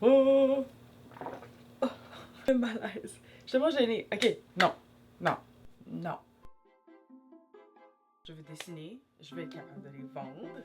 Oh! Le malaise. Je suis tellement gênée. Ok, non, non, non. Je vais dessiner, je vais être capable de les vendre.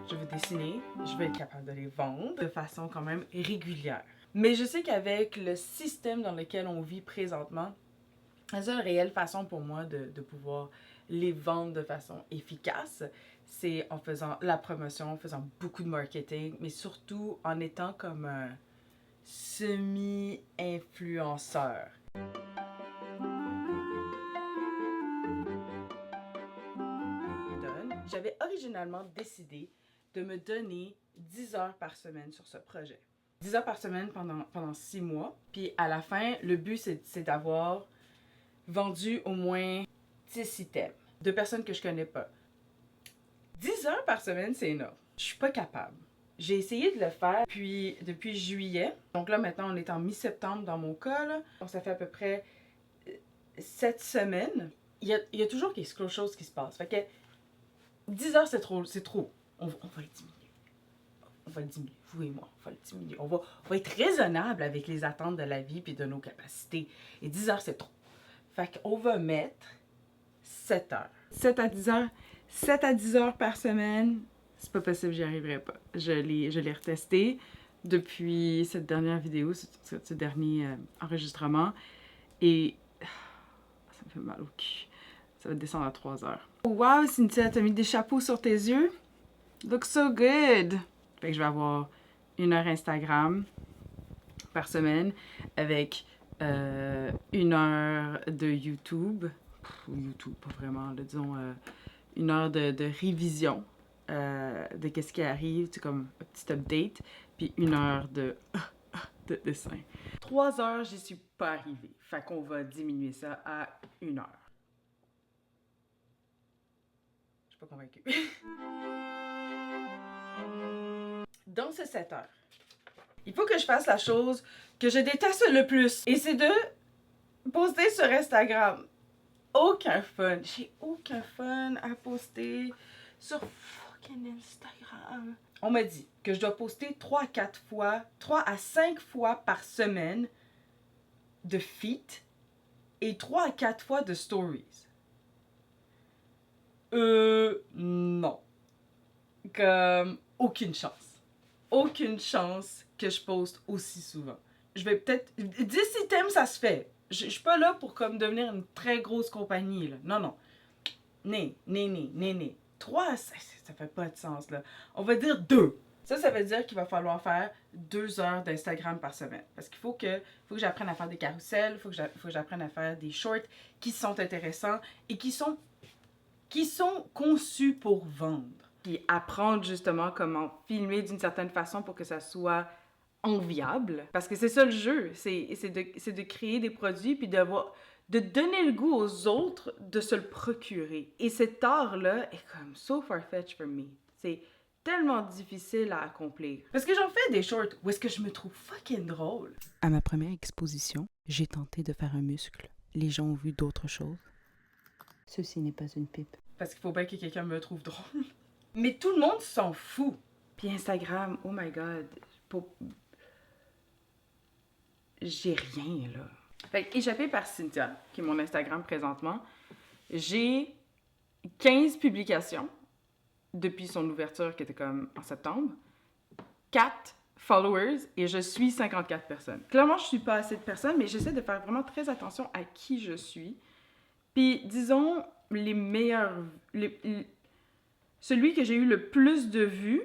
Je vais dessiner, je vais être capable de les vendre de façon quand même régulière. Mais je sais qu'avec le système dans lequel on vit présentement, la seule réelle façon pour moi de pouvoir les vendre de façon efficace, c'est en faisant la promotion, en faisant beaucoup de marketing, mais surtout en étant comme un semi-influenceur. J'avais originalement décidé de me donner 10 heures par semaine sur ce projet. 10 heures par semaine pendant 6 mois. Puis à la fin, le but, c'est d'avoir vendu au moins 10 items de personnes que je connais pas. 10 heures par semaine, c'est énorme. Je suis pas capable. J'ai essayé de le faire depuis juillet. Donc là, maintenant, on est en mi-septembre dans mon cas. Là. Donc ça fait à peu près 7 semaines. Il y a toujours quelque chose qui se passe. Fait que 10 heures, c'est trop. On va le diminuer. On va le diminuer. Vous et moi, on va le diminuer. On va être raisonnable avec les attentes de la vie et de nos capacités. Et 10 heures, c'est trop. Fait qu'on va mettre 7 heures. 7 à 10 heures. 7 à 10 heures par semaine. C'est pas possible, j'y arriverai pas. Je l'ai retesté depuis cette dernière vidéo, ce dernier enregistrement. Et ça me fait mal au cul. Ça va descendre à 3 heures. Wow, Cynthia, t'as mis des chapeaux sur tes yeux? Look so good! Fait que je vais avoir 1 heure Instagram par semaine avec 1 heure de YouTube. YouTube, pas vraiment, là, disons 1 heure de révision de qu'est-ce qui arrive, c'est comme un petit update, puis 1 heure de dessin. 3 heures, j'y suis pas arrivée. Fait qu'on va diminuer ça à 1 heure. Je suis pas convaincue. Dans ces 7 heures, il faut que je fasse la chose que je déteste le plus. Et c'est de poster sur Instagram. Aucun fun. J'ai aucun fun à poster sur fucking Instagram. On m'a dit que je dois poster 3 à 4 fois, 3 à 5 fois par semaine de feat et 3 à 4 fois de stories. Non. Comme aucune chance. Aucune chance que je poste aussi souvent. Je vais peut-être... 10 items, ça se fait. Je suis pas là pour comme devenir une très grosse compagnie, là. Non, non. Né. 3, ça fait pas de sens, là. On va dire 2. Ça veut dire qu'il va falloir faire 2 heures d'Instagram par semaine. Parce qu'il faut que j'apprenne à faire des carousels, il faut que j'apprenne à faire des shorts qui sont intéressants et qui sont conçus pour vendre. Puis apprendre justement comment filmer d'une certaine façon pour que ça soit enviable. Parce que c'est ça le jeu, c'est de créer des produits puis de donner le goût aux autres de se le procurer. Et cet art-là est comme so far-fetched for me. C'est tellement difficile à accomplir. Parce que j'en fais des shorts où est-ce que je me trouve fucking drôle. À ma première exposition, j'ai tenté de faire un muscle. Les gens ont vu d'autres choses. Ceci n'est pas une pipe. Parce qu'il faut bien que quelqu'un me trouve drôle. Mais tout le monde s'en fout. Puis Instagram, oh my god, j'ai rien là. Fait que, échappé par Cynthia, qui est mon Instagram présentement, j'ai 15 publications depuis son ouverture qui était comme en septembre, 4 followers et je suis 54 personnes. Clairement, je suis pas assez de personnes, mais j'essaie de faire vraiment très attention à qui je suis. Puis, disons, les meilleurs... celui que j'ai eu le plus de vues,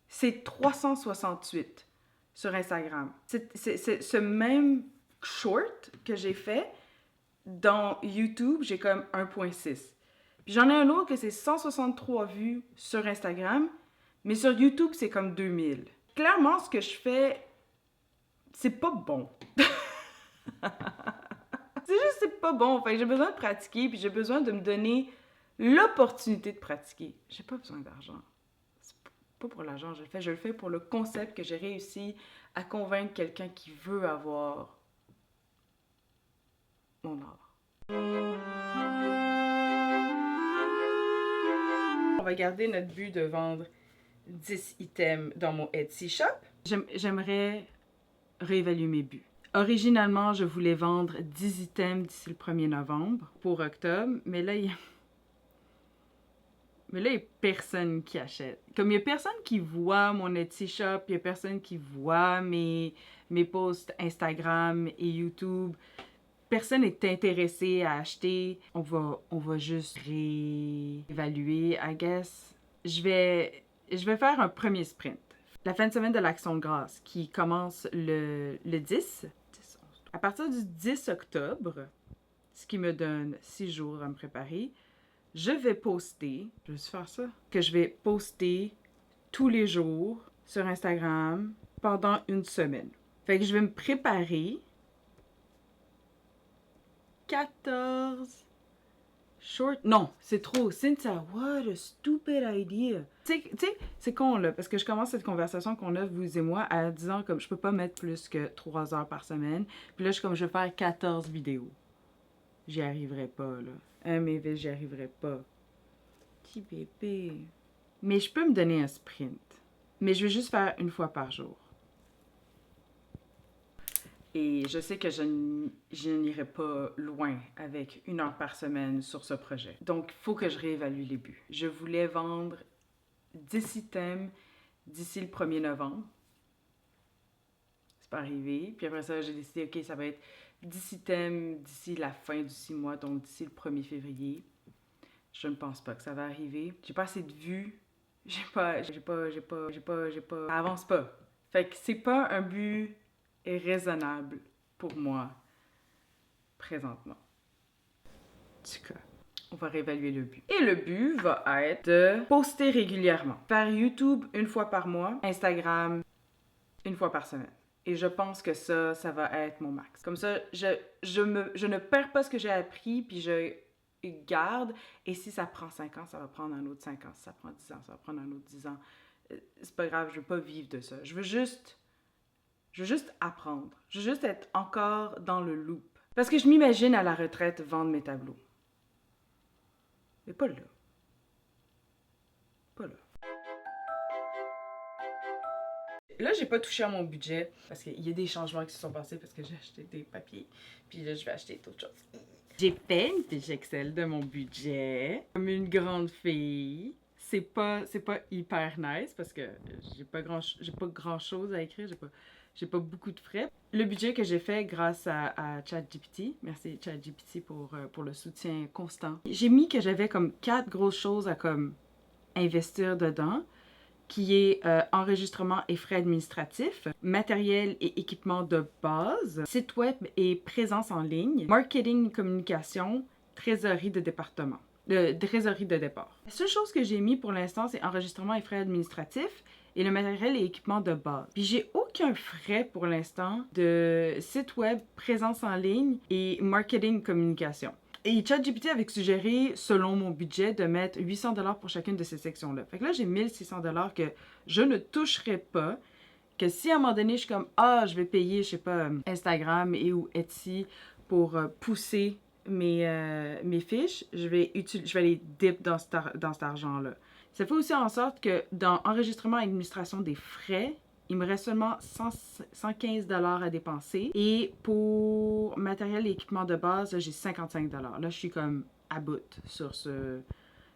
c'est 368 sur Instagram. C'est ce même short que j'ai fait, dans YouTube, j'ai comme 1.6. Puis j'en ai un autre que c'est 163 vues sur Instagram, mais sur YouTube, c'est comme 2000. Clairement, ce que je fais, c'est pas bon. C'est juste, c'est pas bon. Fait que j'ai besoin de pratiquer, puis j'ai besoin de me donner l'opportunité de pratiquer. J'ai pas besoin d'argent. C'est pas pour l'argent, je le fais pour le concept que j'ai réussi à convaincre quelqu'un qui veut avoir mon art. on va garder notre but de vendre 10 items dans mon Etsy shop. J'aimerais réévaluer mes buts. Originalement, je voulais vendre 10 items d'ici le 1er novembre pour octobre, mais là, il y a personne qui achète. Comme il y a personne qui voit mon Etsy shop, il y a personne qui voit mes posts Instagram et YouTube. Personne n'est intéressé à acheter. On va juste réévaluer, I guess. Je vais faire un premier sprint. La fin de semaine de l'Action de grâce qui commence le 10. À partir du 10 octobre, ce qui me donne 6 jours à me préparer, je vais poster, je vais faire ça, que je vais poster tous les jours sur Instagram pendant une semaine. Fait que je vais me préparer 14 short... Non, c'est trop. Cynthia, what a stupid idea. Tu sais, c'est con, là, parce que je commence cette conversation qu'on a, vous et moi, en disant comme je peux pas mettre plus que 3 heures par semaine. Puis là, je suis comme, je vais faire 14 vidéos. J'y arriverai pas, là. Mais j'y arriverai pas. Petit bébé. Mais je peux me donner un sprint. Mais je vais juste faire une fois par jour. Et je sais que je n'irai pas loin avec 1 heure par semaine sur ce projet. Donc, il faut que je réévalue les buts. Je voulais vendre 10 items d'ici le 1er novembre. C'est pas arrivé. Puis après ça, j'ai décidé, OK, ça va être 10 items d'ici la fin du 6 mois, donc d'ici le 1er février. Je ne pense pas que ça va arriver. J'ai pas assez de vues. Ça avance pas. Fait que c'est pas un but raisonnable pour moi présentement. En tout cas, on va réévaluer le but. Et le but va être de poster régulièrement. Faire YouTube 1 fois par mois, Instagram 1 fois par semaine. Et je pense que ça va être mon max. Comme ça, je ne perds pas ce que j'ai appris, puis je garde. Et si ça prend 5 ans, ça va prendre un autre 5 ans. Si ça prend 10 ans, ça va prendre un autre 10 ans. C'est pas grave, je veux pas vivre de ça. Je veux juste apprendre. Je veux juste être encore dans le loop. Parce que je m'imagine à la retraite vendre mes tableaux. Mais pas là. Pas là. Là, j'ai pas touché à mon budget parce qu'il y a des changements qui se sont passés parce que j'ai acheté des papiers. Puis là, je vais acheter d'autres choses. J'ai fait une fiche Excel de mon budget comme une grande fille. C'est pas hyper nice parce que j'ai pas grand chose à écrire. J'ai pas beaucoup de frais. Le budget que j'ai fait grâce à ChatGPT, merci ChatGPT pour le soutien constant. J'ai mis que j'avais comme 4 grosses choses à comme investir dedans, qui est enregistrement et frais administratifs, matériel et équipement de base, site web et présence en ligne, marketing, communication, trésorerie de département. Trésorerie de départ. La seule chose que j'ai mis pour l'instant, c'est enregistrement et frais administratifs et le matériel et équipement de base. Puis j'ai aucun frais pour l'instant de site web, présence en ligne et marketing communication. Et ChatGPT avait suggéré, selon mon budget, de mettre 800 $ pour chacune de ces sections-là. Fait que là, j'ai 1600 $ que je ne toucherai pas. Que si à un moment donné, je suis comme, je vais payer, je sais pas, Instagram ou Etsy pour pousser mes fiches, je vais les dip dans cet argent-là. Ça fait aussi en sorte que dans enregistrement et administration des frais, il me reste seulement 115 $ à dépenser. Et pour matériel et équipement de base, j'ai 55 $. Là, je suis comme à bout sur ce...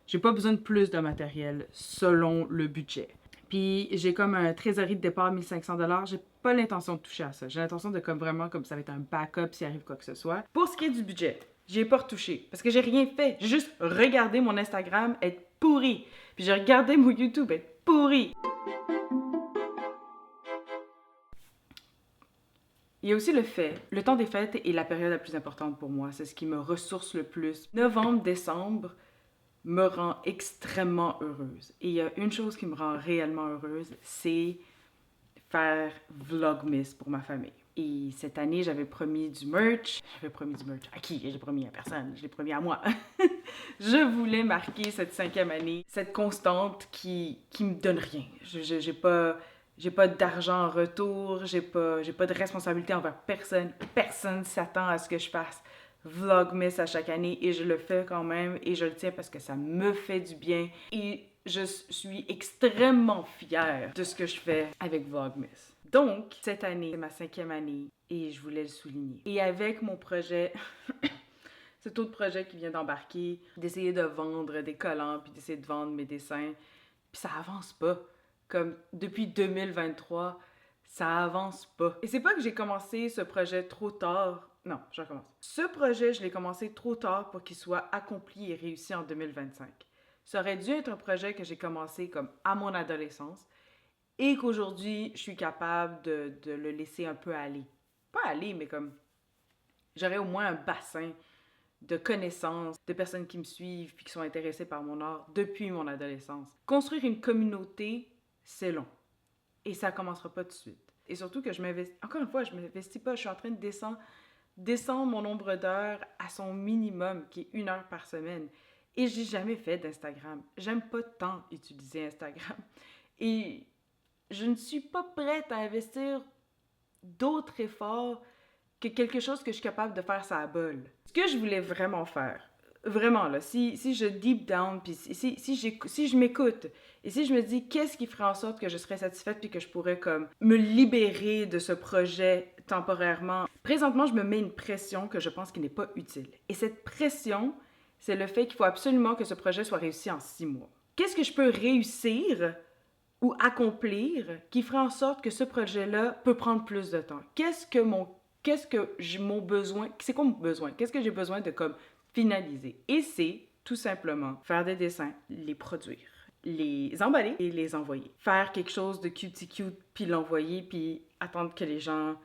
J'ai pas besoin de plus de matériel selon le budget. Puis j'ai comme un trésorerie de départ 1500 $. J'ai pas l'intention de toucher à ça. J'ai l'intention de vraiment comme ça va être un backup s'il arrive quoi que ce soit. Pour ce qui est du budget, j'ai pas retouché parce que j'ai rien fait. J'ai juste regardé mon Instagram être pourri. Puis j'ai regardé mon YouTube être pourri. Il y a aussi le temps des fêtes est la période la plus importante pour moi. C'est ce qui me ressource le plus. Novembre, décembre me rend extrêmement heureuse. Et il y a une chose qui me rend réellement heureuse, c'est faire Vlogmas pour ma famille. Et cette année, j'avais promis du merch. J'avais promis du merch à qui? J'ai promis à personne. Je l'ai promis à moi. Je voulais marquer cette 5e année, cette constante qui me donne rien. J'ai pas d'argent en retour, j'ai pas de responsabilité envers personne. Personne s'attend à ce que je fasse Vlogmas à chaque année et je le fais quand même et je le tiens parce que ça me fait du bien. Et je suis extrêmement fière de ce que je fais avec Vlogmas. Donc, cette année, c'est ma 5e année et je voulais le souligner. Et avec mon projet, cet autre projet qui vient d'embarquer, d'essayer de vendre des collants, puis d'essayer de vendre mes dessins, puis ça avance pas. Comme depuis 2023, ça avance pas. Et c'est pas que j'ai commencé ce projet trop tard. Non, je recommence. Ce projet, je l'ai commencé trop tard pour qu'il soit accompli et réussi en 2025. Ça aurait dû être un projet que j'ai commencé comme à mon adolescence et qu'aujourd'hui, je suis capable de le laisser un peu aller. Pas aller, mais comme j'aurais au moins un bassin de connaissances, de personnes qui me suivent puis qui sont intéressées par mon art depuis mon adolescence. Construire une communauté, c'est long. Et ça commencera pas tout de suite. Et surtout que je m'investis... Encore une fois, je m'investis pas. Je suis en train de descendre mon nombre d'heures à son minimum, qui est 1 heure par semaine. Et j'ai jamais fait d'Instagram. J'aime pas tant utiliser Instagram. Et je ne suis pas prête à investir d'autres efforts que quelque chose que je suis capable de faire ça à bol. Ce que je voulais vraiment faire, vraiment là, si je deep down, puis si je m'écoute, et si je me dis qu'est-ce qui ferait en sorte que je serais satisfaite puis que je pourrais comme me libérer de ce projet temporairement. Présentement, je me mets une pression que je pense qui n'est pas utile. Et cette pression, c'est le fait qu'il faut absolument que ce projet soit réussi en 6 mois. Qu'est-ce que je peux réussir ou accomplir qui ferait en sorte que ce projet-là peut prendre plus de temps? Qu'est-ce que j'ai mon besoin? C'est quoi mon besoin? Qu'est-ce que j'ai besoin de comme finaliser? Et c'est tout simplement faire des dessins, les produire, les emballer et les envoyer. Faire quelque chose de cute, puis l'envoyer, puis attendre que les gens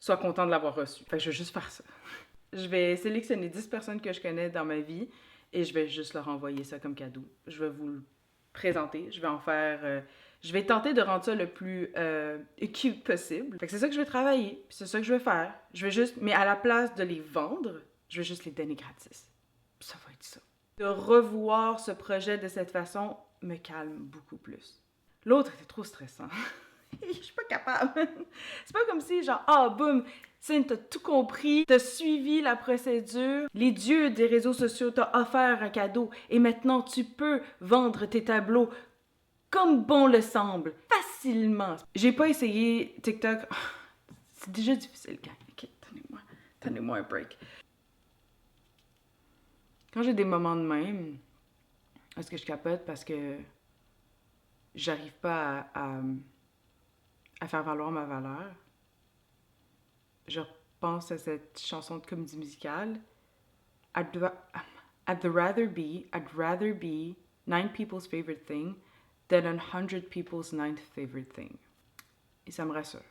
soient contents de l'avoir reçu. Fait que je vais juste faire ça. Je vais sélectionner 10 personnes que je connais dans ma vie et je vais juste leur envoyer ça comme cadeau. Je vais vous le présenter. Je vais en faire... je vais tenter de rendre ça le plus cute possible. Fait que c'est ça que je vais travailler, puis c'est ça que je vais faire. Je vais juste... Mais à la place de les vendre, je vais juste les donner gratis. Puis ça va être ça. De revoir ce projet de cette façon me calme beaucoup plus. L'autre était trop stressant. Je suis pas capable. C'est pas comme si, genre, ah, boum, Cine, t'as tout compris, t'as suivi la procédure, les dieux des réseaux sociaux t'ont offert un cadeau et maintenant tu peux vendre tes tableaux comme bon le semble, facilement. J'ai pas essayé TikTok. C'est déjà difficile, gang. Ok, tenez-moi un break. Quand j'ai des moments de même, est-ce que je capote parce que j'arrive pas à faire valoir ma valeur? Je pense à cette chanson de comédie musicale. I'd rather be 9 people's favorite thing than 100 people's 9th favorite thing. Et ça me rassure.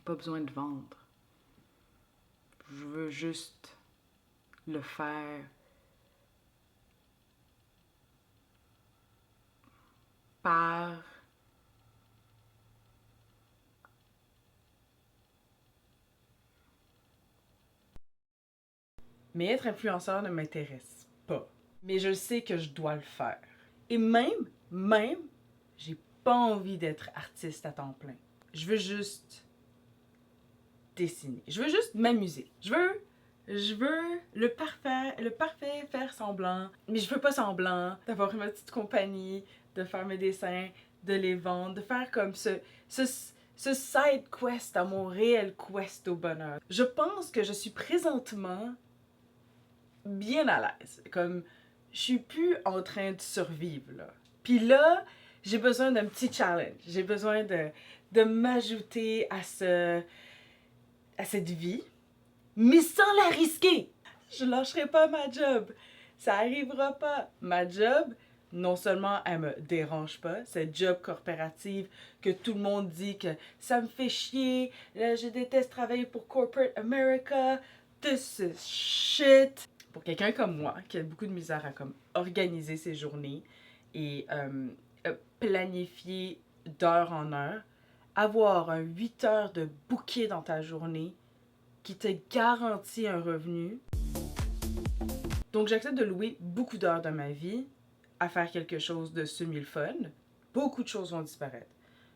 Pas besoin de vendre. Je veux juste le faire par mais être influenceur ne m'intéresse pas. Mais je sais que je dois le faire. Et même, j'ai pas envie d'être artiste à temps plein. Je veux juste dessiner. Je veux juste m'amuser. Je veux le parfait faire semblant. Mais je veux pas semblant d'avoir ma petite compagnie, de faire mes dessins, de les vendre, de faire comme ce side quest à mon réel quest au bonheur. Je pense que je suis présentement bien à l'aise. Comme, je suis plus en train de survivre, là. Puis là, j'ai besoin d'un petit challenge. J'ai besoin de m'ajouter à cette vie, mais sans la risquer. Je lâcherai pas ma job. Ça arrivera pas. Ma job, non seulement elle me dérange pas, cette job corporative que tout le monde dit que ça me fait chier, là, je déteste travailler pour corporate America, this is shit. Pour quelqu'un comme moi, qui a beaucoup de misère à comme organiser ses journées et planifier d'heure en heure, avoir un 8 heures de bouquet dans ta journée qui te garantit un revenu. Donc j'accepte de louer beaucoup d'heures de ma vie à faire quelque chose de semi-fun. Beaucoup de choses vont disparaître.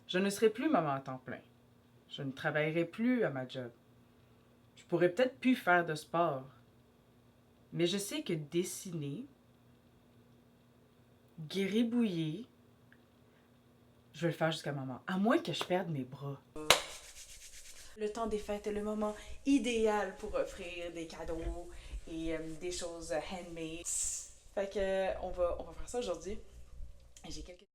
Je ne serai plus maman à temps plein. Je ne travaillerai plus à ma job. Je pourrais peut-être plus faire de sport. Mais je sais que dessiner, gribouiller. Je vais le faire jusqu'à maman. À moins que je perde mes bras. Le temps des fêtes est le moment idéal pour offrir des cadeaux et des choses handmade. Fait que on va faire ça aujourd'hui. J'ai quelques